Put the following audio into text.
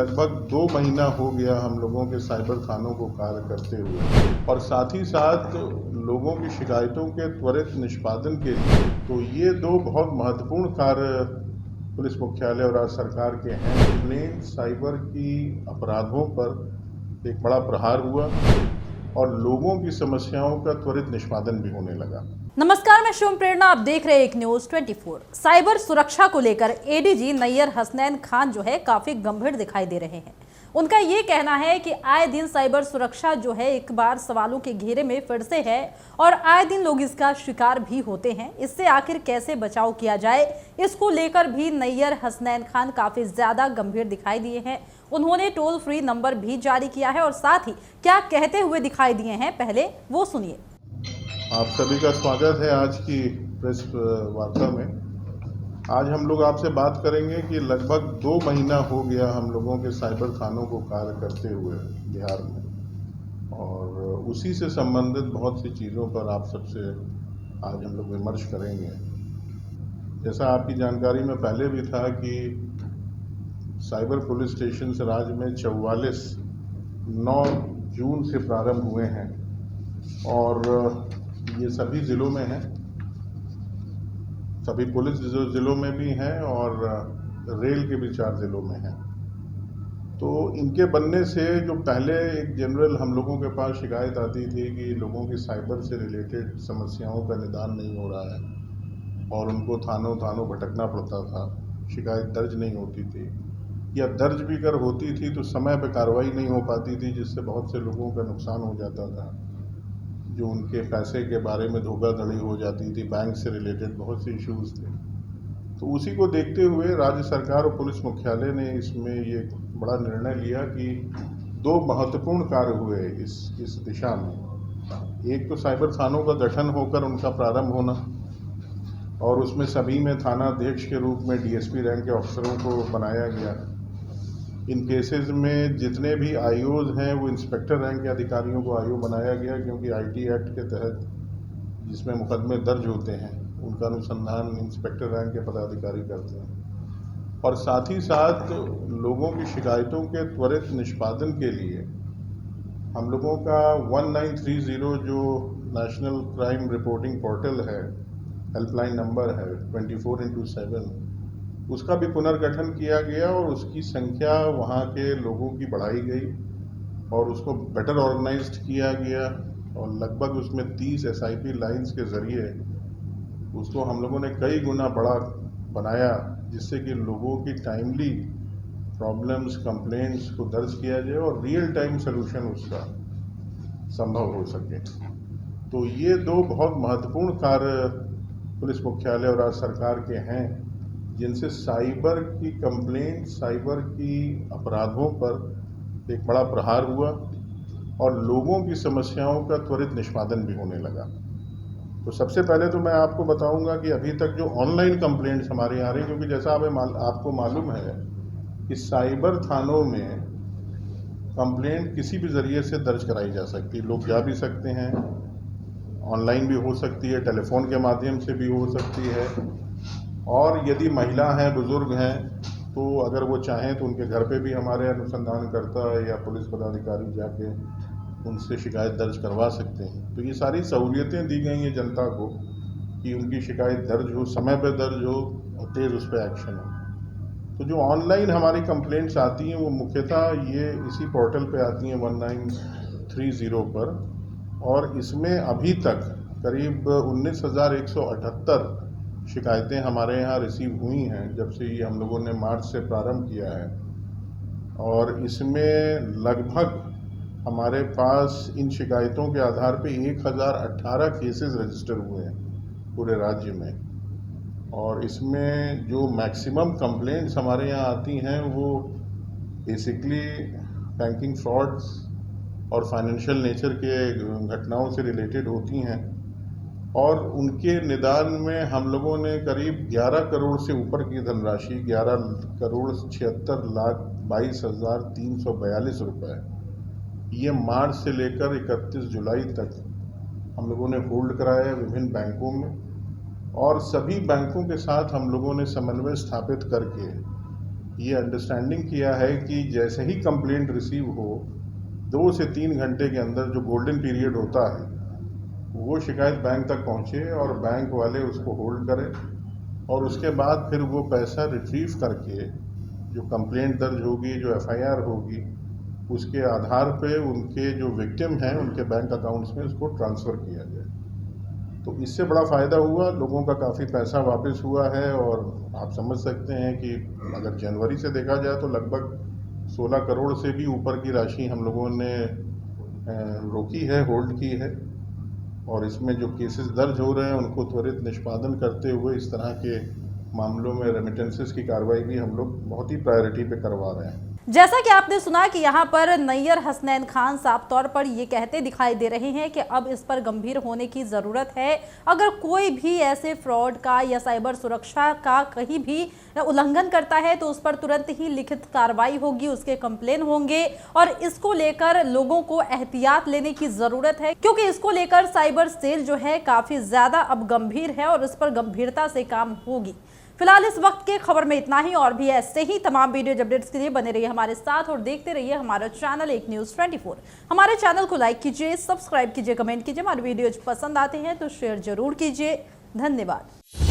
लगभग 2 महीना हो गया हम लोगों के साइबर थानों को कार्य करते हुए, और साथ ही साथ लोगों की शिकायतों के त्वरित निष्पादन के लिए तो ये 2 बहुत महत्वपूर्ण कार्य पुलिस मुख्यालय और राज्य सरकार के हैं। कंप्लेंट साइबर की अपराधों पर एक बड़ा प्रहार हुआ और लोगों की समस्याओं का त्वरित निष्पादन भी होने लगा। नमस्कार, मैं शुभ प्रेरणा, आप देख रहे हैं एक न्यूज 24। साइबर सुरक्षा को लेकर एडीजी नैयर हसनैन खान जो है काफी गंभीर दिखाई दे रहे हैं। उनका ये कहना है कि आए दिन साइबर सुरक्षा जो है एक बार सवालों के घेरे में फिर से है और आए दिन लोग इसका शिकार भी होते हैं। इससे आखिर कैसे बचाव किया जाए, इसको लेकर भी नैयर हसनैन खान काफी ज्यादा गंभीर दिखाई दिए हैं। उन्होंने टोल फ्री नंबर भी जारी किया है और साथ ही क्या कहते हुए दिखाई दिए हैं, पहले वो सुनिए। आप सभी का स्वागत है आज की प्रेस वार्ता में। आज हम लोग आपसे बात करेंगे कि लगभग 2 महीना हो गया हम लोगों के साइबर थानों को कार्य करते हुए बिहार में, और उसी से संबंधित बहुत सी चीज़ों पर आप सबसे आज हम लोग विमर्श करेंगे। जैसा आपकी जानकारी में पहले भी था कि साइबर पुलिस स्टेशन राज्य में 44 9 जून से प्रारंभ हुए हैं और ये सभी ज़िलों में हैं, सभी पुलिस ज़िलों में भी हैं और रेल के भी 4 ज़िलों में हैं। तो इनके बनने से जो पहले एक जनरल हम लोगों के पास शिकायत आती थी कि लोगों की साइबर से रिलेटेड समस्याओं का निदान नहीं हो रहा है और उनको थानों भटकना पड़ता था, शिकायत दर्ज नहीं होती थी, या दर्ज भी कर होती थी तो समय पर कार्रवाई नहीं हो पाती थी, जिससे बहुत से लोगों का नुकसान हो जाता था, जो उनके पैसे के बारे में धोखाधड़ी हो जाती थी, बैंक से रिलेटेड बहुत से इश्यूज थे। तो उसी को देखते हुए राज्य सरकार और पुलिस मुख्यालय ने इसमें ये बड़ा निर्णय लिया कि 2 महत्वपूर्ण कार्य हुए इस दिशा में। एक तो साइबर थानों का गठन होकर उनका प्रारंभ होना, और उसमें सभी में थानाध्यक्ष के रूप में डीएसपी रैंक के अफसरों को बनाया गया। इन केसेस में जितने भी आईओज हैं वो इंस्पेक्टर रैंक के अधिकारियों को आईओ बनाया गया, क्योंकि आईटी एक्ट के तहत जिसमें मुकदमे दर्ज होते हैं उनका अनुसंधान इंस्पेक्टर रैंक के पदाधिकारी करते हैं। और साथ ही साथ लोगों की शिकायतों के त्वरित निष्पादन के लिए हम लोगों का 1930 जो नेशनल क्राइम रिपोर्टिंग पोर्टल है, हेल्पलाइन नंबर है 24x7, उसका भी पुनर्गठन किया गया और उसकी संख्या वहाँ के लोगों की बढ़ाई गई और उसको बेटर ऑर्गेनाइज्ड किया गया, और लगभग उसमें 30 एसआईपी लाइंस के ज़रिए उसको हम लोगों ने कई गुना बड़ा बनाया, जिससे कि लोगों की टाइमली प्रॉब्लम्स, कंप्लेंट्स को दर्ज किया जाए और रियल टाइम सलूशन उसका संभव हो सके। तो ये 2 बहुत महत्वपूर्ण कार्य पुलिस मुख्यालय और राज्य सरकार के हैं, जिनसे साइबर की कंप्लेंट, साइबर की अपराधों पर एक बड़ा प्रहार हुआ और लोगों की समस्याओं का त्वरित निष्पादन भी होने लगा। तो सबसे पहले तो मैं आपको बताऊंगा कि अभी तक जो ऑनलाइन कंप्लेंट्स हमारे यहाँ आ रही, क्योंकि जैसा आपको मालूम है कि साइबर थानों में कंप्लेंट किसी भी ज़रिए से दर्ज कराई जा सकती है। लोग जा भी सकते हैं, ऑनलाइन भी हो सकती है, टेलीफोन के माध्यम से भी हो सकती है, और यदि महिला हैं, बुजुर्ग हैं, तो अगर वो चाहें तो उनके घर पे भी हमारे अनुसंधानकर्ता या पुलिस पदाधिकारी जाके उनसे शिकायत दर्ज करवा सकते हैं। तो ये सारी सहूलियतें दी गई हैं जनता को कि उनकी शिकायत दर्ज हो, समय पर दर्ज हो और तेज़ उस पर एक्शन हो। तो जो ऑनलाइन हमारी कंप्लेंट्स आती हैं वो मुख्यतः ये इसी पोर्टल पे आती हैं 1930 पर, और इसमें अभी तक करीब 19,178 शिकायतें हमारे यहाँ रिसीव हुई हैं जब से ये हम लोगों ने मार्च से प्रारंभ किया है, और इसमें लगभग हमारे पास इन शिकायतों के आधार पे 1018 केसेस रजिस्टर हुए हैं पूरे राज्य में। और इसमें जो मैक्सिमम कंप्लेंट्स हमारे यहाँ आती हैं वो बेसिकली बैंकिंग फ्रॉड्स और फाइनेंशियल नेचर के घटनाओं से रिलेटेड होती हैं, और उनके निदान में हम लोगों ने करीब 11 करोड़ से ऊपर की धनराशि, 11,76,22,342 रुपये, ये मार्च से लेकर 31 जुलाई तक हम लोगों ने होल्ड कराया है विभिन्न बैंकों में, और सभी बैंकों के साथ हम लोगों ने समन्वय स्थापित करके ये अंडरस्टैंडिंग किया है कि जैसे ही कंप्लेंट रिसीव हो 2 से 3 घंटे के अंदर जो गोल्डन पीरियड होता है वो शिकायत बैंक तक पहुंचे और बैंक वाले उसको होल्ड करें और उसके बाद फिर वो पैसा रिट्रीव करके जो कंप्लेंट दर्ज होगी, जो एफआईआर होगी, उसके आधार पे उनके जो विक्टिम हैं उनके बैंक अकाउंट्स में उसको ट्रांसफ़र किया जाए। तो इससे बड़ा फ़ायदा हुआ, लोगों का काफ़ी पैसा वापस हुआ है और आप समझ सकते हैं कि अगर जनवरी से देखा जाए तो लगभग 16 करोड़ से भी ऊपर की राशि हम लोगों ने रोकी है, होल्ड की है और इसमें जो केसेस दर्ज हो रहे हैं उनको त्वरित निष्पादन करते हुए इस तरह के मामलों में रेमिटेंसेस की कार्रवाई भी हम लोग बहुत ही प्रायोरिटी पे करवा रहे हैं। जैसा कि आपने सुना कि यहाँ पर नैयर हसनैन खान साफ तौर पर ये कहते दिखाई दे रहे हैं कि अब इस पर गंभीर होने की ज़रूरत है। अगर कोई भी ऐसे फ्रॉड का या साइबर सुरक्षा का कहीं भी उल्लंघन करता है तो उस पर तुरंत ही लिखित कार्रवाई होगी, उसके कंप्लेन होंगे और इसको लेकर लोगों को एहतियात लेने की ज़रूरत है, क्योंकि इसको लेकर साइबर सेल जो है काफ़ी ज़्यादा अब गंभीर है और इस पर गंभीरता से काम होगी। फिलहाल इस वक्त के खबर में इतना ही। और भी ऐसे ही तमाम वीडियो अपडेट्स के लिए बने रहिए हमारे साथ और देखते रहिए हमारा चैनल एक न्यूज़ 24। हमारे चैनल को लाइक कीजिए, सब्सक्राइब कीजिए, कमेंट कीजिए। हमारे वीडियोज पसंद आते हैं तो शेयर जरूर कीजिए। धन्यवाद।